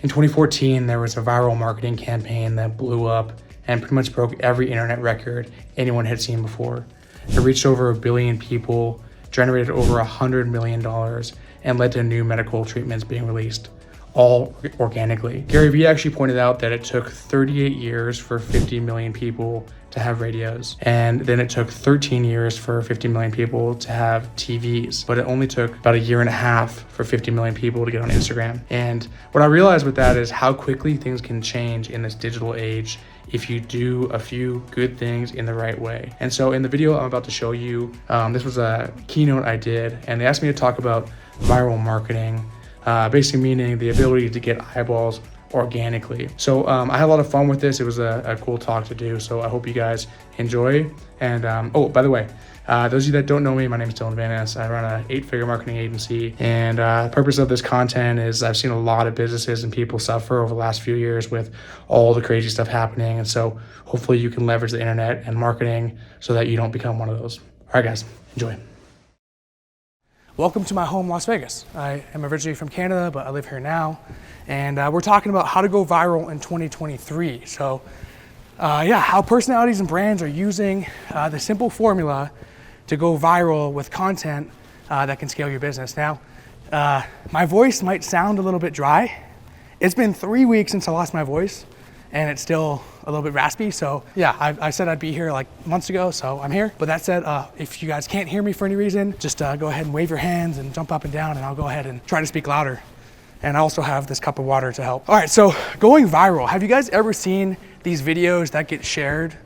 In 2014, there was a viral marketing campaign that blew up and pretty much broke every internet record anyone had seen before. It reached over 1 billion people, generated over $100 million, and led to new medical treatments being released, all organically. Gary Vee actually pointed out that it took 38 years for 50 million people to have radios, and then it took 13 years for 50 million people to have TVs, but it only took about 1.5 years for 50 million people to get on Instagram. And what I realized with that is how quickly things can change in this digital age if you do a few good things in the right way. And so in the video I'm about to show you, this was a keynote I did, and they asked me to talk about viral marketing, basically meaning the ability to get eyeballs organically. So I had a lot of fun with this. It was a cool talk to do, so I hope you guys enjoy. And oh, by the way, those of you that don't know me, my name is Dylan Van Ness. I run an 8-figure marketing agency, and the purpose of this content is I've seen a lot of businesses and people suffer over the last few years with all the crazy stuff happening, and so hopefully you can leverage the internet and marketing so that you don't become one of those. All right, guys, enjoy. Welcome to my home, Las Vegas. I am originally from Canada, but I live here now. And we're talking about how to go viral in 2023. So yeah, how personalities and brands are using the simple formula to go viral with content that can scale your business. Now, my voice might sound a little bit dry. It's been 3 weeks since I lost my voice, and it's still a little bit raspy. So yeah, I said I'd be here like months ago, so I'm here. But that said, if you guys can't hear me for any reason, just go ahead and wave your hands and jump up and down, and I'll go ahead and try to speak louder. And I also have this cup of water to help. All right, so going viral. Have you guys ever seen these videos that get shared,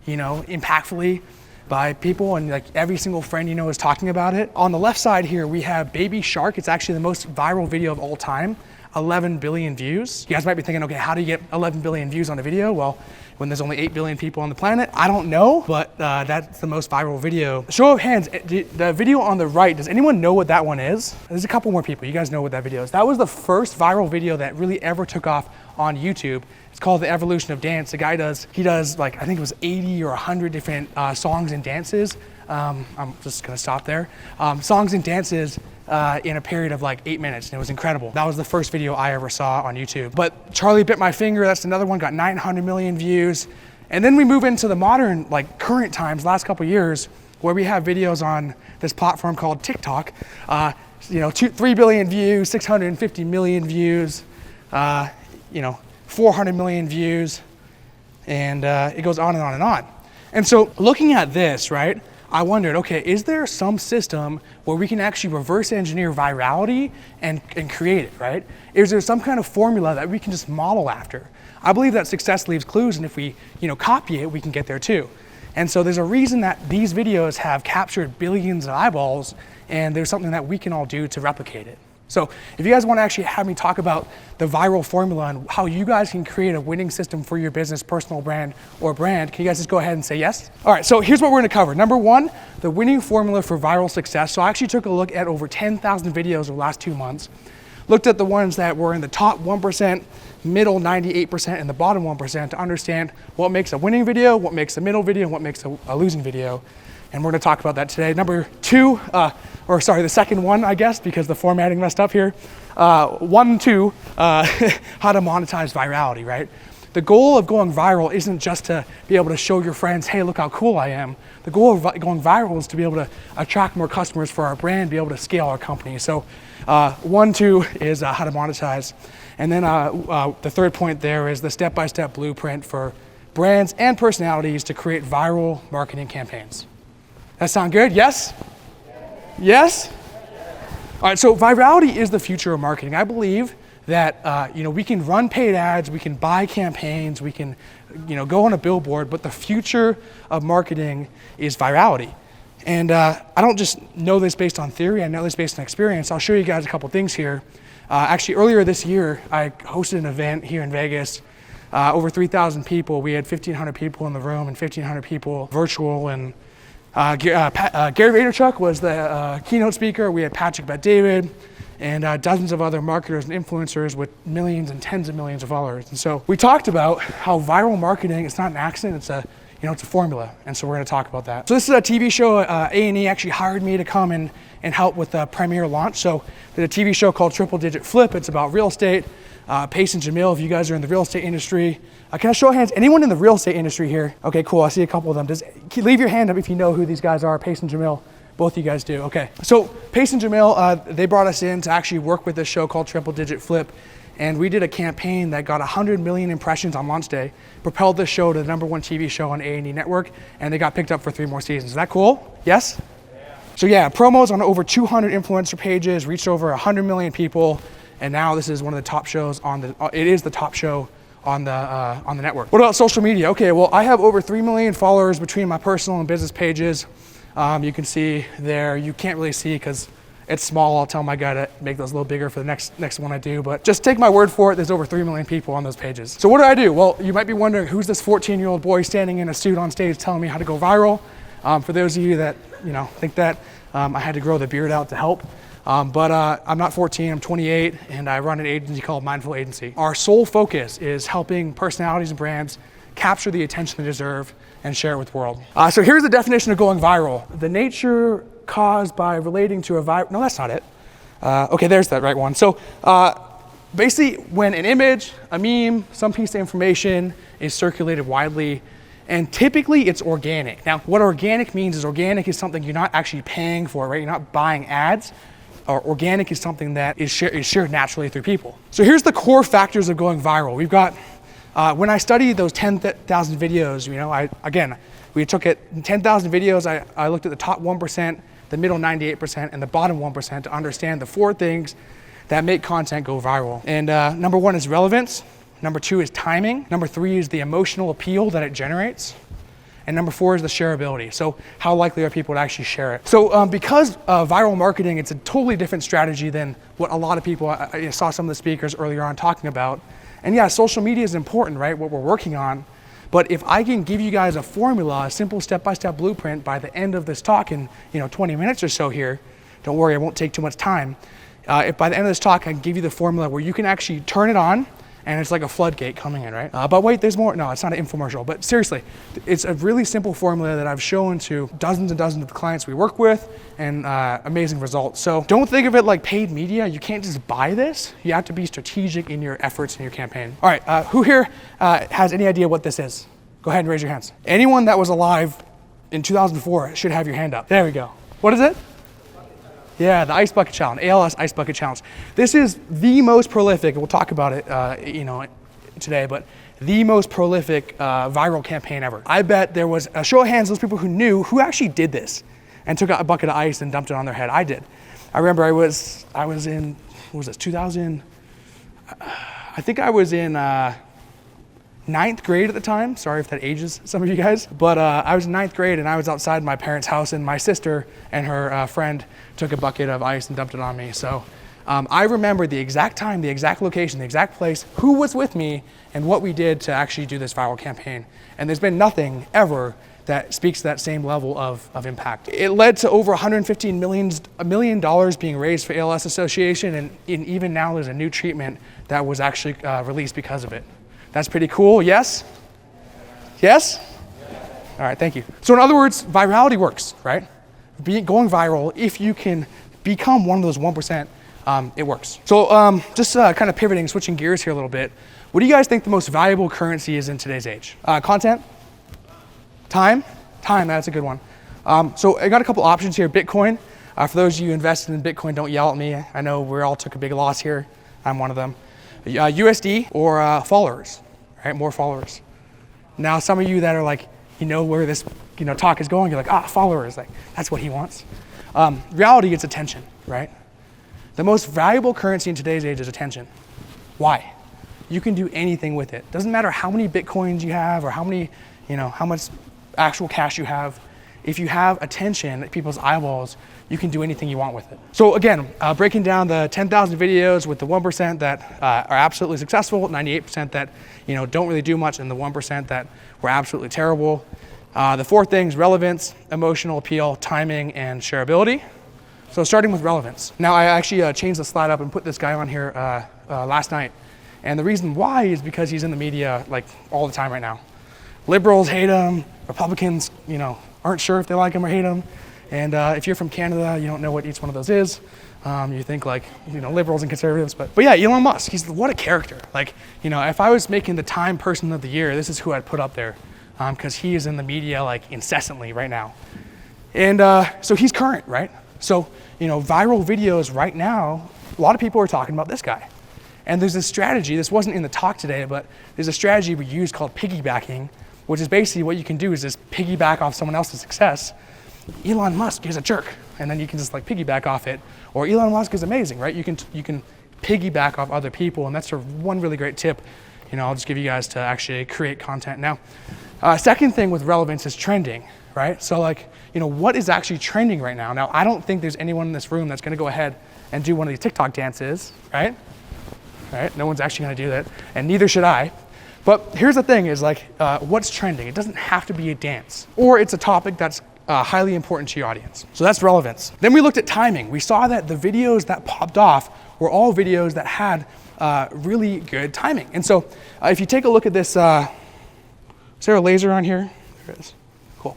impactfully by people, and like every single friend is talking about it? On the left side here, we have Baby Shark. It's actually the most viral video of all time. 11 billion views. You guys might be thinking, okay, how do you get 11 billion views on a video? Well, when there's only 8 billion people on the planet, I don't know, but that's the most viral video. Show of hands, the video on the right, does anyone know what that one is? There's a couple more people, you guys know what that video is. That was the first viral video that really ever took off on YouTube. It's called The Evolution of Dance. The guy does like, I think it was 80 or 100 different songs and dances. I'm just gonna stop there. Songs and dances in a period of like 8 minutes, and it was incredible. That was the first video I ever saw on YouTube. But Charlie Bit My Finger, that's another one, got 900 million views. And then we move into the modern, like current times, last couple years, where we have videos on this platform called TikTok. 3 billion views, 650 million views, 400 million views, and it goes on and on and on. And so looking at this, right, I wondered, okay, is there some system where we can actually reverse engineer virality and create it, right? Is there some kind of formula that we can just model after? I believe that success leaves clues, and if we, copy it, we can get there too. And so there's a reason that these videos have captured billions of eyeballs, and there's something that we can all do to replicate it. So if you guys want to actually have me talk about the viral formula and how you guys can create a winning system for your business, personal brand, or brand, can you guys just go ahead and say yes? All right, so here's what we're going to cover. Number one, the winning formula for viral success. So I actually took a look at over 10,000 videos over the last 2 months, looked at the ones that were in the top 1%, middle 98%, and the bottom 1% to understand what makes a winning video, what makes a middle video, and what makes a losing video. And we're gonna talk about that today. Number two, the second one, I guess, because the formatting messed up here. 1 and 2, how to monetize virality, right? The goal of going viral isn't just to be able to show your friends, hey, look how cool I am. The goal of going viral is to be able to attract more customers for our brand, be able to scale our company. So 1, 2 is how to monetize. And then the third point there is the step-by-step blueprint for brands and personalities to create viral marketing campaigns. That sound good? Yes? Yes? All right, so virality is the future of marketing. I believe that we can run paid ads, we can buy campaigns, we can go on a billboard, but the future of marketing is virality. And I don't just know this based on theory, I know this based on experience. I'll show you guys a couple things here. Actually, earlier this year, I hosted an event here in Vegas. Over 3,000 people. We had 1,500 people in the room and 1,500 people virtual, and Gary Vaynerchuk was the keynote speaker. We had Patrick Bet-David and dozens of other marketers and influencers with millions and tens of millions of followers. And so we talked about how viral marketing, it's not an accident, it's a formula. And so we're gonna talk about that. So this is a TV show. A&E actually hired me to come and help with the premiere launch. So there's a TV show called Triple Digit Flip. It's about real estate. Pace and Jamil, if you guys are in the real estate industry. Can I show of hands? Anyone in the real estate industry here? Okay, cool. I see a couple of them. Leave your hand up if you know who these guys are. Pace and Jamil. Both of you guys do. Okay. So Pace and Jamil, they brought us in to actually work with this show called Triple Digit Flip. And we did a campaign that got 100 million impressions on launch day, propelled this show to the #1 TV show on A&E Network, and they got picked up for 3 more seasons. Is that cool? Yes? So yeah, promos on over 200 influencer pages, reached over 100 million people, and now this is one of the top shows on the, it is the top show on the network. What about social media? Okay, well, I have over 3 million followers between my personal and business pages. You can see there, you can't really see because it's small. I'll tell my guy to make those a little bigger for the next one I do, but just take my word for it, there's over 3 million people on those pages. So what do? Well, you might be wondering, who's this 14-year-old boy standing in a suit on stage telling me how to go viral? For those of you that think that, I had to grow the beard out to help. But I'm not 14, I'm 28, and I run an agency called Mindful Agency. Our sole focus is helping personalities and brands capture the attention they deserve and share it with the world. So here's the definition of going viral. The nature caused by relating to a no, that's not it. Okay, there's that right one. So basically, when an image, a meme, some piece of information is circulated widely, and typically it's organic. Now, what organic means is something you're not actually paying for, right? You're not buying ads. Or organic is something that is shared naturally through people. So here's the core factors of going viral. We've got, when I studied those 10,000 videos, we took it, 10,000 videos, I looked at the top 1%, the middle 98%, and the bottom 1% to understand the 4 things that make content go viral. And number 1 is relevance. Number 2 is timing. Number 3 is the emotional appeal that it generates. And number 4 is the shareability. So how likely are people to actually share it? So because viral marketing, it's a totally different strategy than what a lot of people, I saw some of the speakers earlier on talking about. And yeah, social media is important, right? What we're working on. But if I can give you guys a formula, a simple step-by-step blueprint by the end of this talk in 20 minutes or so here, don't worry, I won't take too much time. If by the end of this talk, I can give you the formula where you can actually turn it on, and it's like a floodgate coming in, right? But wait, there's more. No, it's not an infomercial, but seriously, it's a really simple formula that I've shown to dozens and dozens of clients we work with, and amazing results. So don't think of it like paid media. You can't just buy this. You have to be strategic in your efforts in your campaign. All right, who here has any idea what this is? Go ahead and raise your hands. Anyone that was alive in 2004 should have your hand up. There we go. What is it? Yeah, the Ice Bucket Challenge, ALS Ice Bucket Challenge. This is the most prolific, and we'll talk about it today, but the most prolific viral campaign ever. I bet there was a show of hands, those people who knew who actually did this and took a bucket of ice and dumped it on their head. I did. I remember I was in, what was this, 2000? I think I was in 9th grade at the time. Sorry if that ages some of you guys, but I was in 9th grade and I was outside my parents' house, and my sister and her friend took a bucket of ice and dumped it on me. So I remember the exact time, the exact location, the exact place, who was with me, and what we did to actually do this viral campaign. And there's been nothing ever that speaks to that same level of impact. It led to over $115 million being raised for ALS Association, and even now there's a new treatment that was actually released because of it. That's pretty cool, yes? Yes? All right, thank you. So in other words, virality works, right? Going viral, if you can become one of those 1%, it works. So just kind of pivoting, switching gears here a little bit. What do you guys think the most valuable currency is in today's age? Content? Time? Time, that's a good one. So I got a couple options here. Bitcoin. For those of you who invested in Bitcoin, don't yell at me. I know we all took a big loss here. I'm one of them. USD or followers, right? More followers. Now, some of you that are like, where this talk is going, you're like, followers, like that's what he wants. Reality, it's attention, right? The most valuable currency in today's age is attention. Why? You can do anything with it. Doesn't matter how many Bitcoins you have or how many, how much actual cash you have. If you have attention, people's eyeballs, you can do anything you want with it. So again, breaking down the 10,000 videos with the 1% that are absolutely successful, 98% that don't really do much, and the 1% that were absolutely terrible. The 4 things: relevance, emotional appeal, timing, and shareability. So starting with relevance. Now I actually changed the slide up and put this guy on here last night. And the reason why is because he's in the media like all the time right now. Liberals hate him, Republicans, aren't sure if they like him or hate him. And if you're from Canada, you don't know what each one of those is. You think like, liberals and conservatives, but yeah, Elon Musk, what a character. Like, if I was making the Time Person of the Year, this is who I'd put up there, because he is in the media like incessantly right now. And so he's current, right? So, viral videos right now, a lot of people are talking about this guy. And there's this strategy, this wasn't in the talk today, but there's a strategy we use called piggybacking, which is basically what you can do is just piggyback off someone else's success. Elon Musk is a jerk, and then you can just like piggyback off it. Or Elon Musk is amazing, right? You can piggyback off other people, and that's one really great tip. I'll just give you guys to actually create content. Now, second thing with relevance is trending, right? So like, what is actually trending right now? Now, I don't think there's anyone in this room that's gonna go ahead and do one of these TikTok dances, right? Right? No one's actually gonna do that, and neither should I. But here's the thing is like, what's trending? It doesn't have to be a dance, or it's a topic that's highly important to your audience. So that's relevance. Then we looked at timing. We saw that the videos that popped off were all videos that had really good timing. And so if you take a look at this, is there a laser on here? There is. Cool.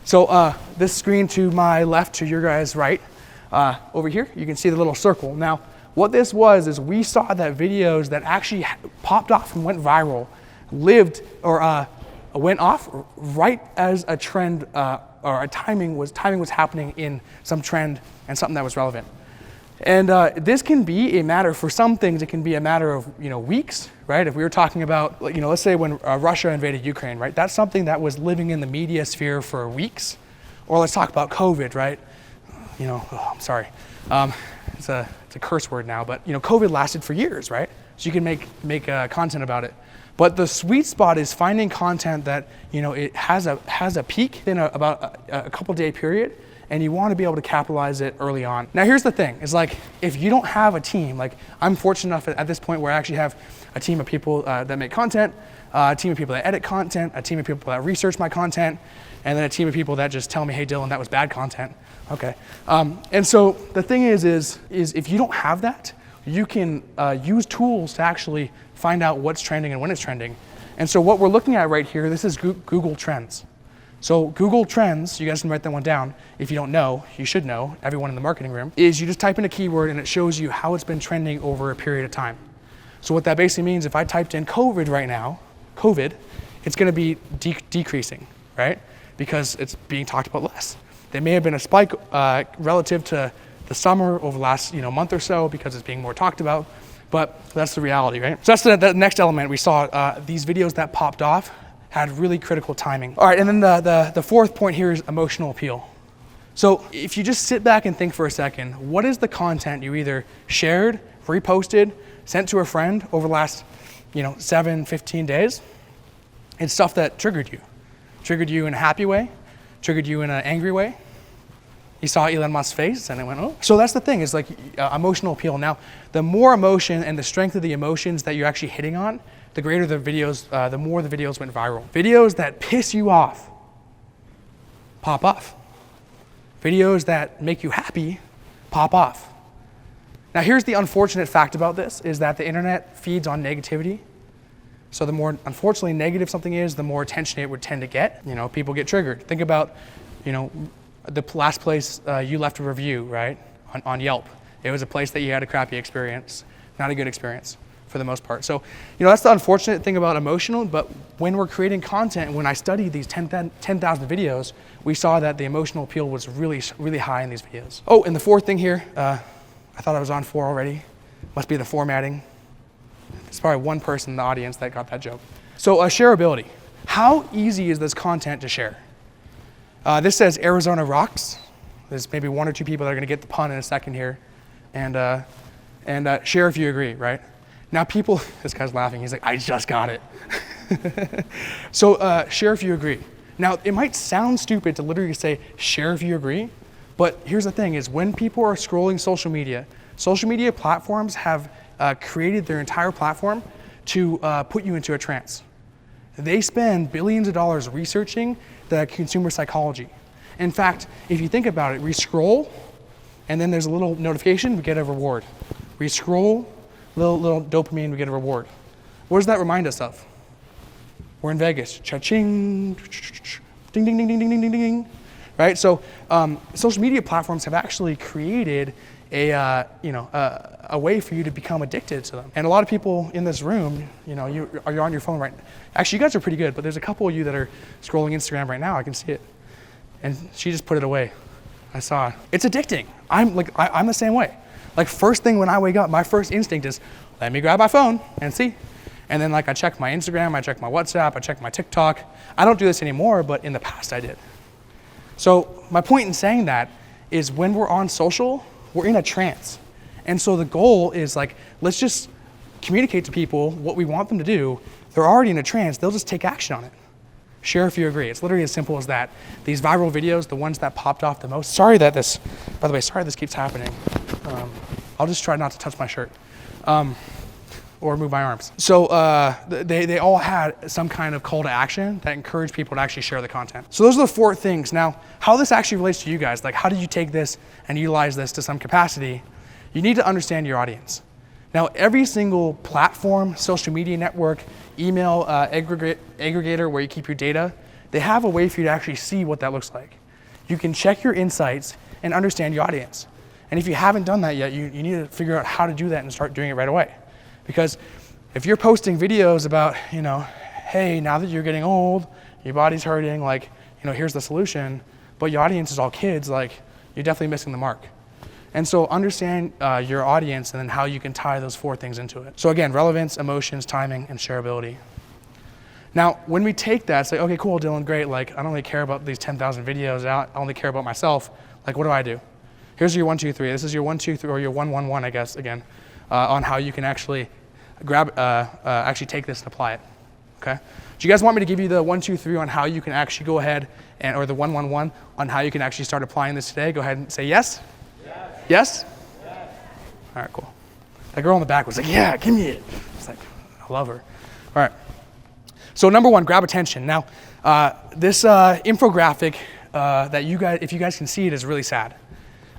So this screen to my left, to your guys' right, over here, you can see the little circle. Now, what this was is we saw that videos that actually popped off and went viral lived or went off right as a trend or a timing was happening in some trend and something that was relevant. And this can be a matter, for some things, it can be a matter of weeks, right? If we were talking about, let's say when Russia invaded Ukraine, right? That's something that was living in the media sphere for weeks. Or let's talk about COVID, right? I'm sorry. It's a curse word now, but COVID lasted for years, right? So you can make content about it. But the sweet spot is finding content that it has a peak in about a couple day period, and you want to be able to capitalize it early on. Now here's the thing: is like if you don't have a team, like I'm fortunate enough at this point where I actually have a team of people that make content, a team of people that edit content, a team of people that research my content, and then a team of people that just tell me, hey Dylan, that was bad content. Okay. And so the thing is if you don't have that, you can use tools to actually find out what's trending and when it's trending. And so what we're looking at right here, this is Google Trends. So Google Trends, you guys can write that one down. If you don't know, you should know, everyone in the marketing room, is you just type in a keyword and it shows you how it's been trending over a period of time. So what that basically means, if I typed in COVID right now, it's gonna be decreasing, right? Because it's being talked about less. There may have been a spike relative to the summer over the last month or so because it's being more talked about, but that's the reality, right? So that's the next element. We saw these videos that popped off had really critical timing. All right, and then the fourth point here is emotional appeal. So if you just sit back and think for a second, what is the content you either shared, reposted, sent to a friend over the last 7, 15 days? It's stuff that triggered you in a happy way, triggered you in an angry way. You saw Elon Musk's face and it went, oh. So that's the thing, is like emotional appeal. Now, the more emotion and the strength of the emotions that you're actually hitting on, the greater the videos, the more the videos went viral. Videos that piss you off, pop off. Videos that make you happy, pop off. Now here's the unfortunate fact about this, is that the internet feeds on negativity. So the more, unfortunately, negative something is, the more attention it would tend to get. People get triggered. Think about, the last place you left a review, right, on Yelp. It was a place that you had a crappy experience, not a good experience for the most part. So, that's the unfortunate thing about emotional, but when we're creating content, when I studied these 10,000 videos, we saw that the emotional appeal was really, really high in these videos. Oh, and the fourth thing here, I thought I was on 4 already. Must be the formatting. There's probably one person in the audience that got that joke. So shareability. How easy is this content to share? This says Arizona rocks. There's maybe 1 or 2 people that are gonna get the pun in a second here. And share if you agree, right? Now people, this guy's laughing, he's like, I just got it. So share if you agree. Now it might sound stupid to literally say share if you agree, but here's the thing, is when people are scrolling social media platforms have created their entire platform to put you into a trance. They spend billions of dollars researching the consumer psychology. In fact, if you think about it, we scroll, and then there's a little notification, we get a reward. We scroll, little dopamine, we get a reward. What does that remind us of? We're in Vegas, cha-ching, ding, ding, ding, ding, ding, ding, ding, ding, right? So social media platforms have actually created a way for you to become addicted to them. And a lot of people in this room, you're on your phone right now. Actually, you guys are pretty good, but there's a couple of you that are scrolling Instagram right now. I can see it. And she just put it away. I saw it. It's addicting. I'm the same way. Like, first thing when I wake up, my first instinct is, let me grab my phone and see. And then I check my Instagram, I check my WhatsApp, I check my TikTok. I don't do this anymore, but in the past I did. So my point in saying that is when we're on social, we're in a trance. And so the goal is let's just communicate to people what we want them to do. They're already in a trance, they'll just take action on it. Share if you agree. It's literally as simple as that. These viral videos, the ones that popped off the most. Sorry this keeps happening. I'll just try not to touch my shirt. Or move my arms. So they all had some kind of call to action that encouraged people to actually share the content. So those are the 4 things. Now, how this actually relates to you guys, how do you take this and utilize this to some capacity? You need to understand your audience. Now, every single platform, social media network, email aggregator where you keep your data, they have a way for you to actually see what that looks like. You can check your insights and understand your audience. And if you haven't done that yet, you need to figure out how to do that and start doing it right away. Because if you're posting videos about, hey, now that you're getting old, your body's hurting, here's the solution, but your audience is all kids, you're definitely missing the mark. And so understand your audience and then how you can tie those 4 things into it. So again, relevance, emotions, timing, and shareability. Now, when we take that, it's okay, cool, Dylan, great. I don't really care about these 10,000 videos. I only care about myself. What do I do? Here's your 1, 2, 3. This is your 1, 2, 3, or your 1, 1, 1, I guess, again, on how you can actually actually take this and apply it. Okay? Do you guys want me to give you the 1, 2, 3 on how you can actually go ahead or the 1, 1, 1 on how you can actually start applying this today? Go ahead and say yes. Yes? Yes. All right, cool. That girl in the back was like, yeah, give me it. It's I love her. All right. So number 1, grab attention. Now, this infographic that if you guys can see it, is really sad.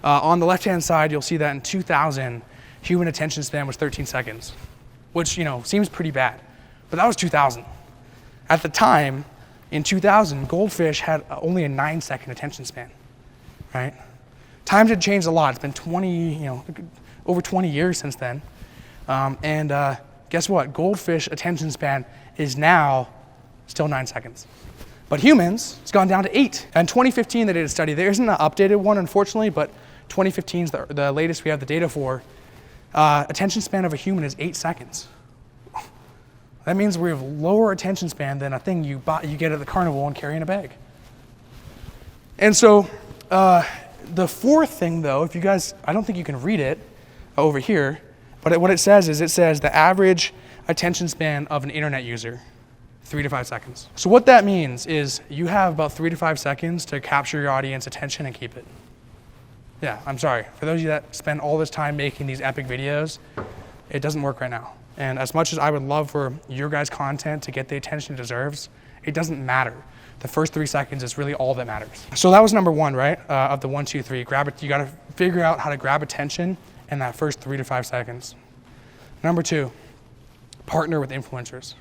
On the left-hand side, you'll see that in 2000, human attention span was 13 seconds, which, seems pretty bad. But that was 2000. At the time, in 2000, goldfish had only a 9-second attention span, right? Times had changed a lot. It's been over 20 years since then. And guess what? Goldfish attention span is now still 9 seconds. But humans, it's gone down to 8. In 2015, they did a study. There isn't an updated one, unfortunately, but 2015 is the latest we have the data for. Attention span of a human is 8 seconds. That means we have lower attention span than a thing you get at the carnival and carry in a bag. And so the 4th thing, though, if you guys, I don't think you can read it over here, but what it says is the average attention span of an internet user, 3 to 5 seconds. So what that means is you have about 3 to 5 seconds to capture your audience attention and keep it. Yeah, I'm sorry. For those of you that spend all this time making these epic videos, it doesn't work right now. And as much as I would love for your guys' content to get the attention it deserves, it doesn't matter. The first 3 seconds is really all that matters. So that was number 1, right? Of the 1, 2, 3. Grab it. You got to figure out how to grab attention in that first 3 to 5 seconds. Number 2, partner with influencers.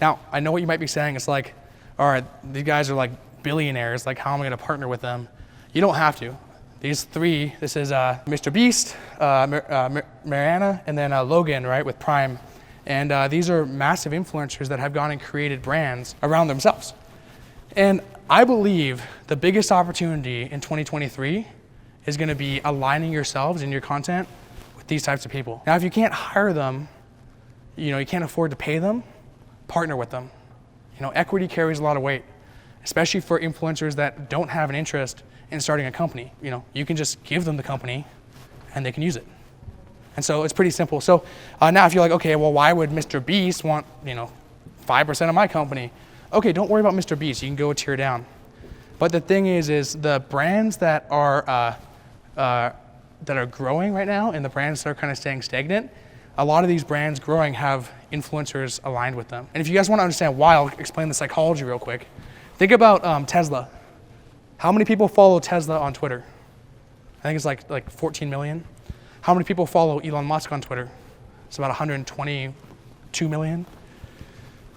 Now, I know what you might be saying. It's all right, these guys are billionaires. How am I going to partner with them? You don't have to. These 3, this is Mr. Beast, Mariana, and then Logan, right, with Prime. And these are massive influencers that have gone and created brands around themselves. And I believe the biggest opportunity in 2023 is going to be aligning yourselves and your content with these types of people. Now, if you can't hire them, you can't afford to pay them, partner with them. Equity carries a lot of weight, especially for influencers that don't have an interest in starting a company. You can just give them the company and they can use it. And so it's pretty simple. So now if you're okay, well, why would Mr. Beast want, 5% of my company? Okay, don't worry about Mr. Beast. You can go a tier down. But the thing is the brands that are growing right now and the brands that are kind of staying stagnant, a lot of these brands growing have influencers aligned with them. And if you guys want to understand why, I'll explain the psychology real quick. Think about Tesla. How many people follow Tesla on Twitter? I think it's like 14 million. How many people follow Elon Musk on Twitter? It's about 122 million.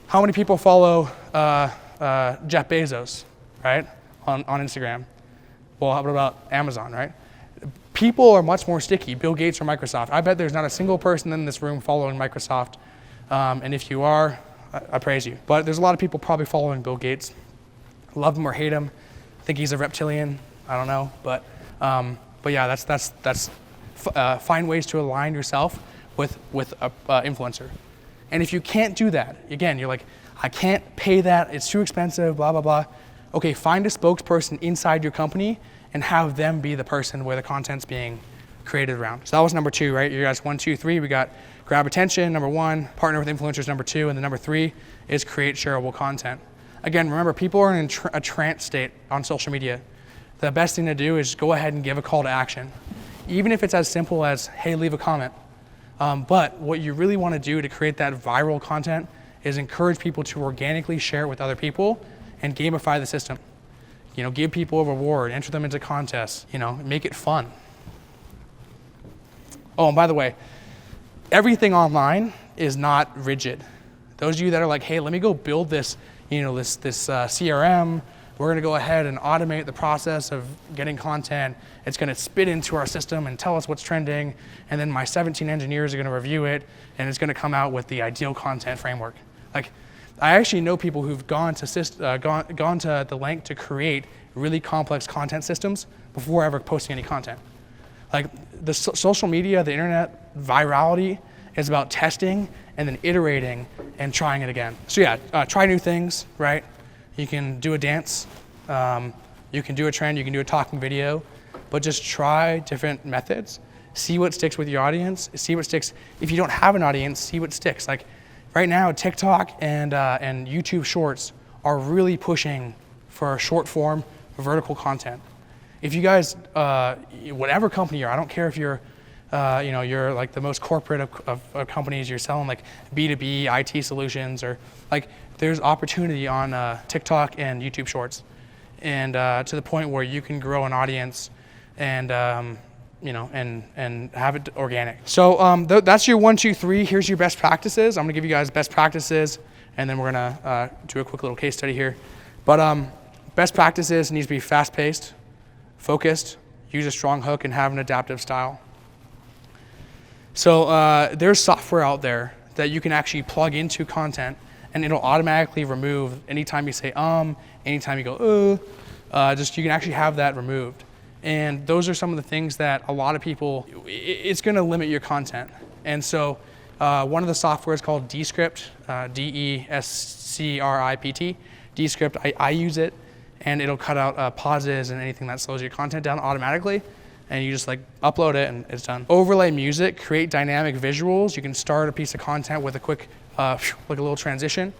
How many people follow Jeff Bezos, right, on Instagram? Well, what about Amazon, right? People are much more sticky. Bill Gates or Microsoft. I bet there's not a single person in this room following Microsoft. And if you are, I praise you. But there's a lot of people probably following Bill Gates. Love him or hate him. Think he's a reptilian. I don't know. But yeah, that's find ways to align yourself with an influencer. And if you can't do that, again, you're like, I can't pay that. It's too expensive, blah, blah, blah. Okay, find a spokesperson inside your company and have them be the person where the content's being created around. So that was number 2, right? You guys 1, 2, 3. We got grab attention, number 1, partner with influencers, number 2, and the number 3 is create shareable content. Again, remember, people are in a trance state on social media. The best thing to do is go ahead and give a call to action. Even if it's as simple as, hey, leave a comment. But what you really want to do to create that viral content is encourage people to organically share it with other people and gamify the system. Give people a reward, enter them into contests, make it fun. Oh, and by the way, everything online is not rigid. Those of you that are like, hey, let me go build this, this CRM, we're gonna go ahead and automate the process of getting content. It's gonna spit into our system and tell us what's trending, and then my 17 engineers are gonna review it, and it's gonna come out with the ideal content framework. Like, I actually know people who've gone to the length to create really complex content systems before ever posting any content. Like, the social media, the internet, virality is about testing and then iterating and trying it again. So yeah, try new things, right? You can do a dance, you can do a trend, you can do a talking video, but just try different methods. See what sticks with your audience, see what sticks. If you don't have an audience, see what sticks. Like right now, TikTok and YouTube Shorts are really pushing for short form, vertical content. If you guys, whatever company you're, I don't care if you're, you're like the most corporate of companies, you're selling like B2B IT solutions, or like there's opportunity on TikTok and YouTube Shorts, and to the point where you can grow an audience and and have it organic. So that's your 1, 2, 3. Here's your best practices. I'm gonna give you guys best practices, and then we're gonna do a quick little case study here. But best practices needs to be fast-paced, focused, use a strong hook, and have an adaptive style. So there's software out there that you can actually plug into content, and it'll automatically remove anytime you say anytime you go just you can actually have that removed. And those are some of the things that a lot of people, it's going to limit your content. And so one of the software is called Descript, Descript. Descript, I use it, and it'll cut out pauses and anything that slows your content down automatically. And you just like upload it and it's done. Overlay music, create dynamic visuals. You can start a piece of content with a quick, like a little transition.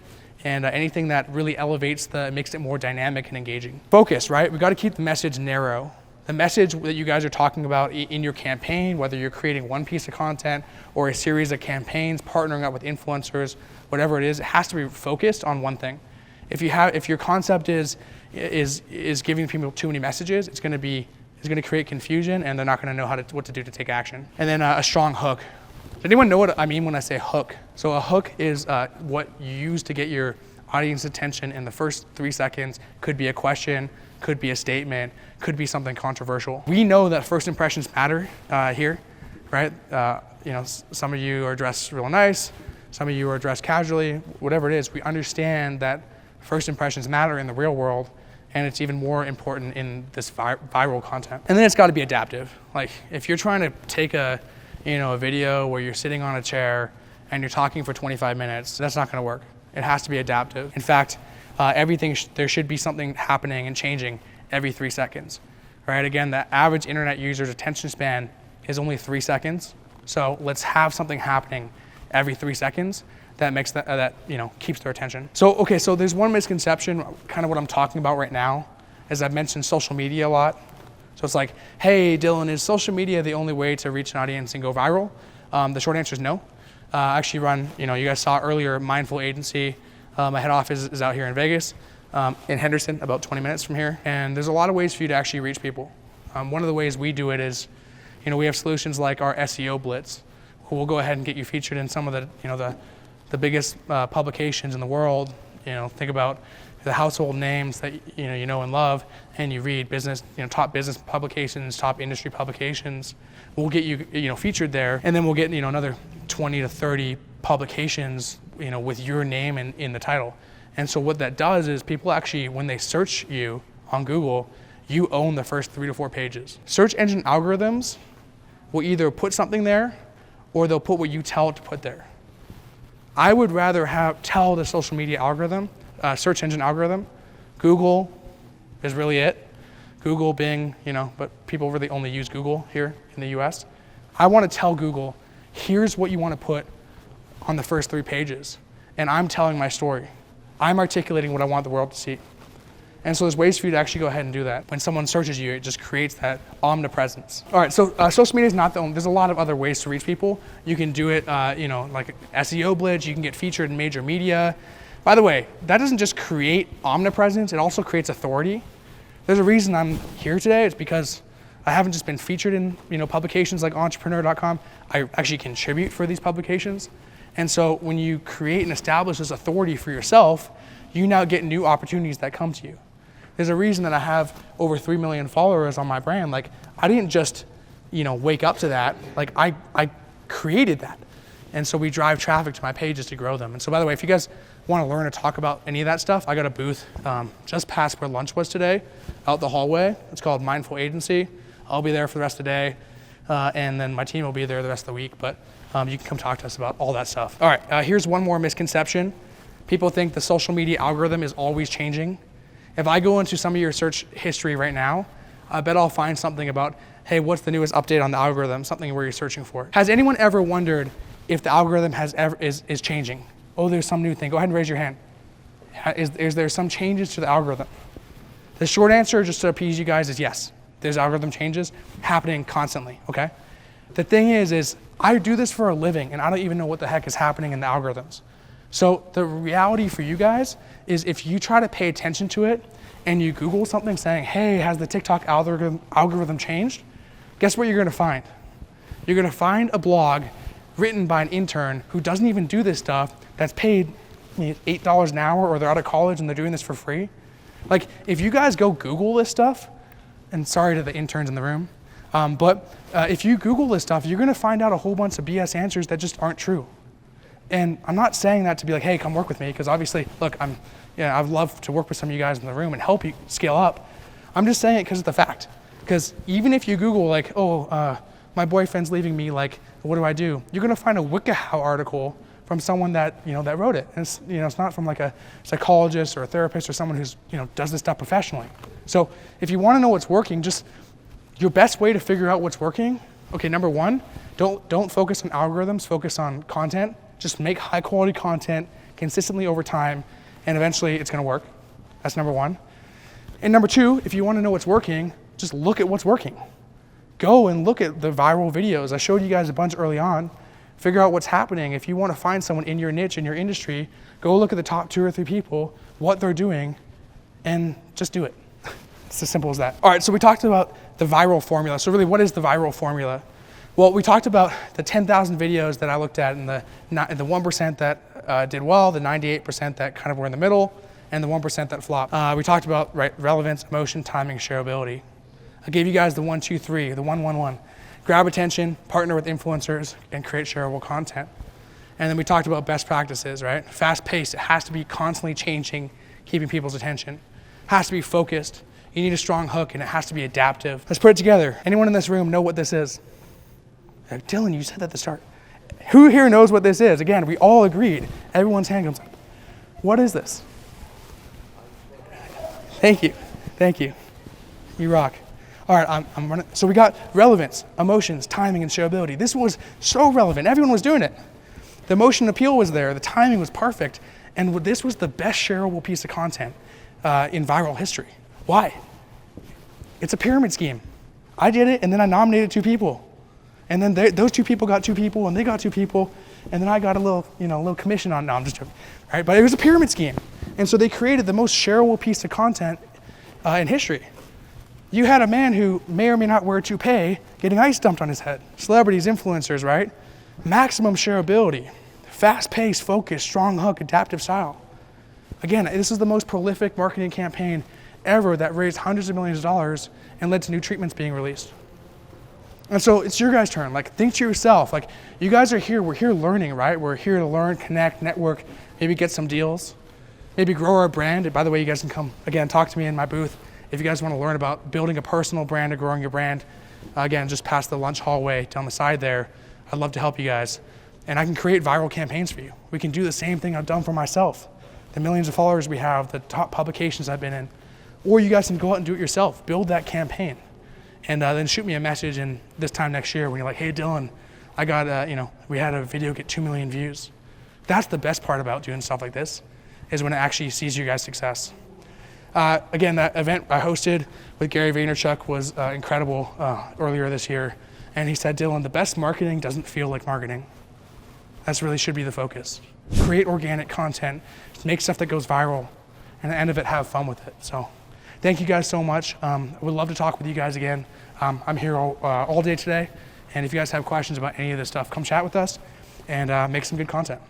And anything that really elevates makes it more dynamic and engaging. Focus, right? We got to keep the message narrow. The message that you guys are talking about in your campaign, whether you're creating one piece of content or a series of campaigns, partnering up with influencers, whatever it has to be focused on one thing. If your concept is giving people too many messages, it's going to create confusion, and they're not going to know what to do to take action. And then a strong hook. Does anyone know what I mean when I say hook? So a hook is what you use to get your audience attention in the first 3 seconds. Could be a question, could be a statement, could be something controversial. We know that first impressions matter here, right? Some of you are dressed real nice, some of you are dressed casually, whatever it is. We understand that first impressions matter in the real world, and it's even more important in this viral content. And then it's got to be adaptive. Like if you're trying to take a video where you're sitting on a chair and you're talking for 25 minutes, that's not going to work. It has to be adaptive. In fact, there should be something happening and changing every 3 seconds, right? Again, the average internet user's attention span is only 3 seconds. So let's have something happening every 3 seconds that makes that keeps their attention. So there's one misconception, kind of what I'm talking about right now, as I've mentioned social media a lot. So it's like, hey, Dylan, is social media the only way to reach an audience and go viral? The short answer is no. I actually run, you guys saw earlier, Mindful Agency. My head office is out here in Vegas, in Henderson, about 20 minutes from here. And there's a lot of ways for you to actually reach people. One of the ways we do it is, we have solutions like our SEO Blitz, who will go ahead and get you featured in some of the biggest publications in the world. Think about the household names that you know and love, and you read business, top business publications, top industry publications. We'll get you featured there, and then we'll get another 20 to 30 publications with your name in the title. And so what that does is people actually, when they search you on Google, you own the first 3 to 4 pages. Search engine algorithms will either put something there or they'll put what you tell it to put there. I would rather tell the social media algorithm, search engine algorithm, Google is really it. Google, Bing, but people really only use Google here in the US. I want to tell Google, here's what you want to put on the first 3 pages. And I'm telling my story. I'm articulating what I want the world to see. And so there's ways for you to actually go ahead and do that. When someone searches you, it just creates that omnipresence. All right, so social media is not the only, there's a lot of other ways to reach people. You can do it, like SEO blitz, you can get featured in major media. By the way, that doesn't just create omnipresence, it also creates authority. There's a reason I'm here today. It's because I haven't just been featured in publications like entrepreneur.com. I actually contribute for these publications. And so when you create and establish this authority for yourself, you now get new opportunities that come to you. There's a reason that I have over 3 million followers on my brand. Like, I didn't just, wake up to that. Like, I created that. And so we drive traffic to my pages to grow them. And so, by the way, if you guys want to learn or talk about any of that stuff, I got a booth just past where lunch was today, out the hallway. It's called Mindful Agency. I'll be there for the rest of the day. And then my team will be there the rest of the week. But you can come talk to us about all that stuff. All right, here's one more misconception. People think the social media algorithm is always changing. If I go into some of your search history right now, I bet I'll find something about, hey, what's the newest update on the algorithm? Something where you're searching for. Has anyone ever wondered if the algorithm is changing? Oh, there's some new thing. Go ahead and raise your hand. Is there some changes to the algorithm? The short answer, just to appease you guys, is yes. There's algorithm changes happening constantly, okay? The thing is I do this for a living, and I don't even know what the heck is happening in the algorithms. So the reality for you guys is if you try to pay attention to it and you Google something saying, hey, has the TikTok algorithm changed? Guess what you're gonna find? You're gonna find a blog written by an intern who doesn't even do this stuff, that's paid $8 an hour, or they're out of college and they're doing this for free. Like, if you guys go Google this stuff, and sorry to the interns in the room, but if you Google this stuff, you're gonna find out a whole bunch of BS answers that just aren't true. And I'm not saying that to be like, hey, come work with me, because obviously, look, I'd love to work with some of you guys in the room and help you scale up. I'm just saying it because of the fact. Because even if you Google like, my boyfriend's leaving me, like, what do I do? You're gonna find a WikiHow article from someone that that wrote it. And it's not from like a psychologist or a therapist or someone who's does this stuff professionally. So if you want to know what's working, just your best way to figure out what's working. Okay, number one, don't focus on algorithms. Focus on content. Just make high quality content consistently over time, and eventually it's gonna work. That's number one. And number two, if you wanna know what's working, just look at what's working. Go and look at the viral videos. I showed you guys a bunch early on. Figure out what's happening. If you wanna find someone in your niche, in your industry, go look at the top 2 or 3 people, what they're doing, and just do it. It's as simple as that. All right, so we talked about the viral formula. So really, what is the viral formula? Well, we talked about the 10,000 videos that I looked at, and the 1% that did well, the 98% that kind of were in the middle, and the 1% that flopped. We talked about relevance, emotion, timing, shareability. I gave you guys the 1, 2, 3, the 1, 1, 1. Grab attention, partner with influencers, and create shareable content. And then we talked about best practices, right? Fast paced, it has to be constantly changing, keeping people's attention. It has to be focused. You need a strong hook, and it has to be adaptive. Let's put it together. Anyone in this room know what this is? Dylan, you said that at the start. Who here knows what this is? Again, we all agreed. Everyone's hand comes up. What is this? Thank you. You rock. All right, I'm running. So we got relevance, emotions, timing, and shareability. This was so relevant. Everyone was doing it. The emotion appeal was there. The timing was perfect. And this was the best shareable piece of content in viral history. Why? It's a pyramid scheme. I did it, and then I nominated 2 people. And then those 2 people got 2 people, and they got 2 people, and then I got a little commission on. No, I'm just joking, right? But it was a pyramid scheme, and so they created the most shareable piece of content in history. You had a man who may or may not wear a toupee getting ice dumped on his head. Celebrities, influencers, right? Maximum shareability, fast-paced, focused, strong hook, adaptive style. Again, this is the most prolific marketing campaign ever that raised hundreds of millions of dollars and led to new treatments being released. And so it's your guys' turn. Like, think to yourself, like, you guys are here, we're here learning, right? We're here to learn, connect, network, maybe get some deals, maybe grow our brand. And by the way, you guys can come, again, talk to me in my booth if you guys want to learn about building a personal brand or growing your brand. Again, just past the lunch hallway down the side there. I'd love to help you guys. And I can create viral campaigns for you. We can do the same thing I've done for myself. The millions of followers we have, the top publications I've been in. Or you guys can go out and do it yourself, build that campaign. And then shoot me a message in this time next year when you're like, hey Dylan, I got, we had a video get 2 million views. That's the best part about doing stuff like this, is when it actually sees your guys' success. Again, that event I hosted with Gary Vaynerchuk was incredible earlier this year. And he said, Dylan, the best marketing doesn't feel like marketing. That's really should be the focus. Create organic content, make stuff that goes viral, and at the end of it, have fun with it. So thank you guys so much. I would love to talk with you guys again. I'm here all day today. And if you guys have questions about any of this stuff, come chat with us and make some good content.